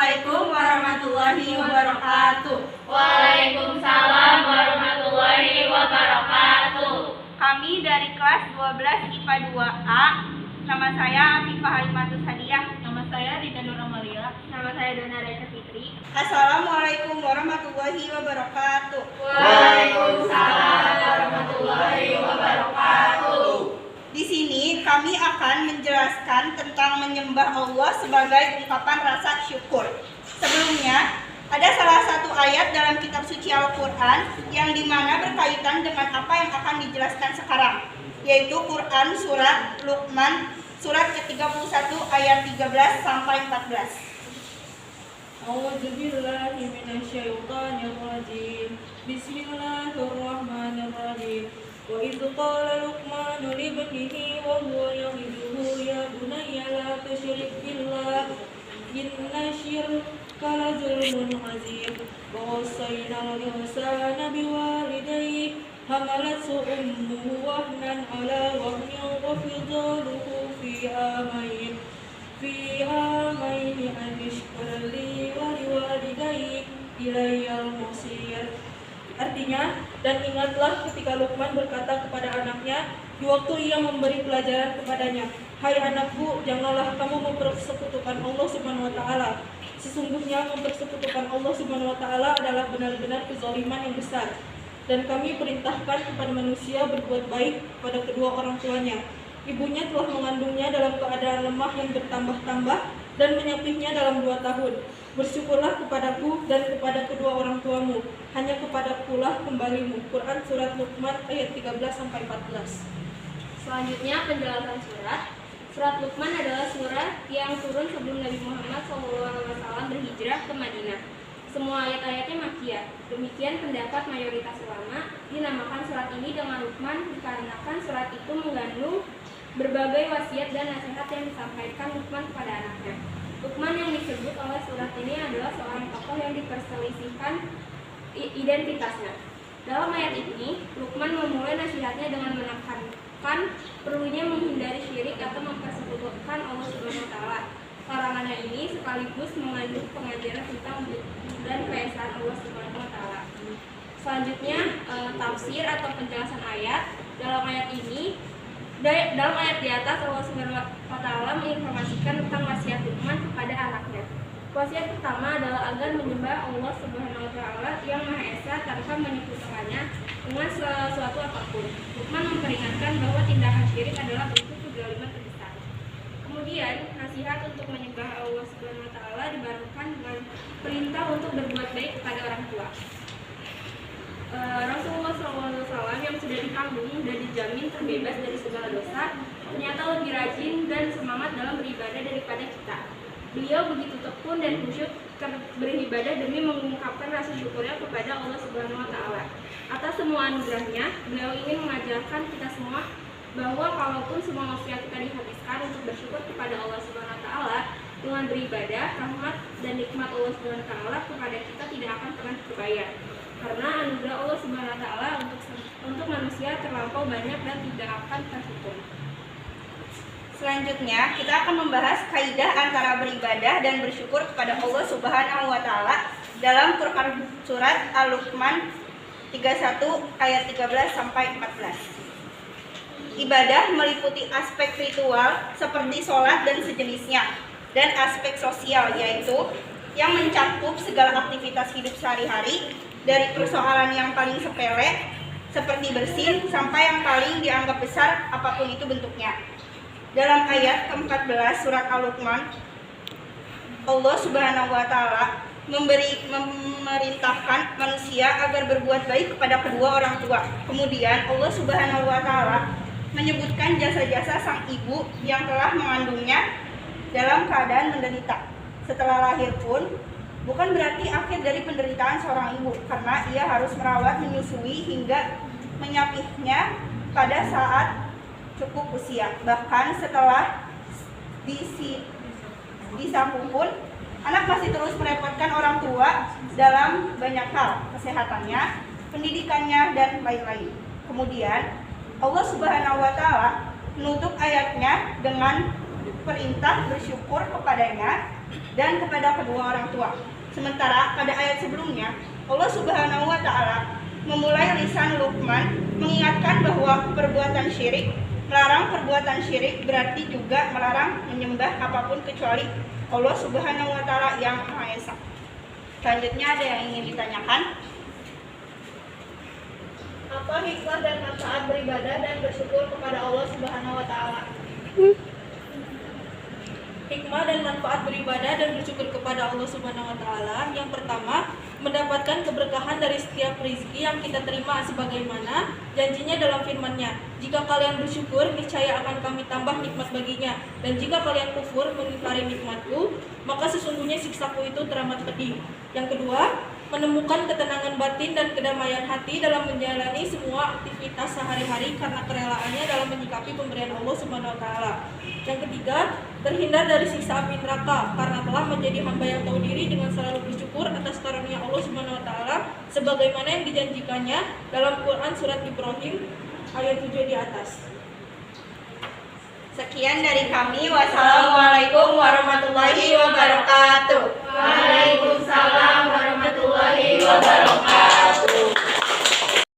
Assalamualaikum warahmatullahi wabarakatuh. Waalaikumsalam warahmatullahi wabarakatuh. Kami dari kelas 12 IPA 2A. Nama saya Afifah Halimatus Hadiah. Nama saya Rita Nur Amalia. Nama saya Dona Raisa Fitri. Assalamualaikum warahmatullahi wabarakatuh. Waalaikumsalam warahmatullahi wabarakatuh. Di sini kami akan menjelaskan tentang menyembah Allah sebagai ungkapan rasa syukur. Sebelumnya, ada salah satu ayat dalam kitab suci Al-Quran yang dimana berkaitan dengan apa yang akan dijelaskan sekarang, yaitu Quran surat Luqman surat ke-31 ayat 13 sampai 14. A'udzubillahi minasyaitonirrajim. Bismillahirrahmanirrahim. Wa idz qala Luqman li ibnihi wa huwa ya'iduhu ya bunayya la tusyrik billah inna syirka la zulmun 'azim. Wa wassayna al-insana biwalidayhi hamalathu ummuhu wahnan 'ala wahnin wa fidaluhu fi amayn an ishkur li wa liwalidayhi ilayyal masir. Artinya, dan ingatlah ketika Luqman berkata kepada anaknya di waktu ia memberi pelajaran kepadanya, "Hai anakku, janganlah kamu mempersekutukan Allah Subhanahu wa taala. Sesungguhnya mempersekutukan Allah Subhanahu wa taala adalah benar-benar kezaliman yang besar. Dan kami perintahkan kepada manusia berbuat baik kepada kedua orang tuanya. Ibunya telah mengandungnya dalam keadaan lemah yang bertambah-tambah dan menyapihnya dalam 2 tahun. Bersyukurlah kepadaku dan kepada kedua orang tuamu. Hanya kepadakulah kembalimu." Quran surat Luqman ayat 13-14. Selanjutnya penjelasan surat. Surat Luqman adalah surat yang turun sebelum Nabi Muhammad SAW berhijrah ke Madinah. Semua ayat-ayatnya Makkiyah. Demikian pendapat mayoritas ulama. Dinamakan surat ini dengan Luqman dikarenakan surat itu mengandung berbagai wasiat dan nasihat yang disampaikan Luqman kepada anaknya. Luqman yang disebut oleh surat ini adalah seorang tokoh yang diperselisihkan identitasnya. Dalam ayat ini, Luqman memulai nasihatnya dengan menekankan perlunya menghindari syirik atau mempersekutukan Allah Subhanahu wa taala. Larangannya ini sekaligus mengandung pengajaran tentang dan keesaan Allah Subhanahu wa taala. Selanjutnya, tafsir atau penjelasan ayat. Dalam ayat di atas Allah Subhanahu wa taala menginformasikan tentang wasiat Luqman kepada anaknya. Wasiat pertama adalah agar menyembah Allah Subhanahu wa taala yang Maha Esa tanpa menyekutukannya dengan sesuatu apapun. Luqman memperingatkan bahwa tindakan syirik adalah bentuk kezaliman terbesar. Kemudian, nasihat untuk menyembah Allah Subhanahu wa taala dibarengan dengan perintah untuk berbuat baik kepada orang tua. Rasulullah SAW yang sudah dikandung dan dijamin terbebas dari segala dosa ternyata lebih rajin dan semangat dalam beribadah daripada kita. Beliau begitu tekun dan khusyuk beribadah demi mengungkapkan rasa syukurnya kepada Allah Subhanahu wa taala. Atas semua anugerahnya, beliau ingin mengajarkan kita semua bahwa kalaupun semua usia kita dihabiskan untuk bersyukur kepada Allah Subhanahu wa taala dengan beribadah, rahmat dan nikmat Allah Subhanahu wa taala kepada kita tidak akan pernah terbayar. Karena anugerah Allah Subhanahu wa taala untuk manusia terlampau banyak dan tidak akan terhitung. Selanjutnya, kita akan membahas kaidah antara beribadah dan bersyukur kepada Allah Subhanahu wa taala dalam Quran surat Al-Luqman 31 ayat 13 sampai 14. Ibadah meliputi aspek ritual seperti sholat dan sejenisnya, dan aspek sosial yaitu yang mencakup segala aktivitas hidup sehari-hari, dari persoalan yang paling sepele seperti bersin sampai yang paling dianggap besar apapun itu bentuknya. Dalam ayat ke-14 surat Al-Luqman, Allah Subhanahu wa taala memerintahkan manusia agar berbuat baik kepada kedua orang tua. Kemudian Allah Subhanahu wa taala menyebutkan jasa-jasa sang ibu yang telah mengandungnya dalam keadaan menderita. Setelah lahir pun bukan berarti akhir dari penderitaan seorang ibu, karena ia harus merawat, menyusui hingga menyapihnya pada saat cukup usia. Bahkan setelah disambung pun, anak masih terus merepotkan orang tua dalam banyak hal, kesehatannya, pendidikannya, dan lain-lain. Kemudian Allah Subhanahu wa taala menutup ayatnya dengan perintah bersyukur kepadanya dan kepada kedua orang tua. Sementara pada ayat sebelumnya, Allah Subhanahu wa Ta'ala memulai lisan Luqman mengingatkan bahwa perbuatan syirik, melarang perbuatan syirik berarti juga melarang menyembah apapun kecuali Allah Subhanahu wa Ta'ala yang Maha Esa. Selanjutnya ada yang ingin ditanyakan? Apa hikmah dan manfaat beribadah dan bersyukur kepada Allah Subhanahu wa Ta'ala? Hikmah dan manfaat beribadah dan bersyukur kepada Allah Subhanahu wa Ta'ala. Yang pertama, mendapatkan keberkahan dari setiap rezeki yang kita terima sebagaimana janjinya dalam firman-Nya. Jika kalian bersyukur, niscaya akan kami tambah nikmat baginya. Dan jika kalian kufur mengingkari nikmatku, maka sesungguhnya siksaku itu teramat pedih. Yang kedua, menemukan ketenangan batin dan kedamaian hati dalam menjalani semua aktivitas sehari-hari karena kerelaannya dalam menyikapi pemberian Allah Subhanahu wa Ta'ala. Yang ketiga, terhindar dari siksa api neraka karena telah menjadi hamba yang tahu diri dengan selalu bersyukur atas karunia Allah Subhanahu wa Ta'ala sebagaimana yang dijanjikannya dalam Quran surat Ibrahim ayat 7 di atas. Sekian dari kami. Wassalamualaikum warahmatullahi wabarakatuh. Waalaikumsalam warahmatullahi wabarakatuh.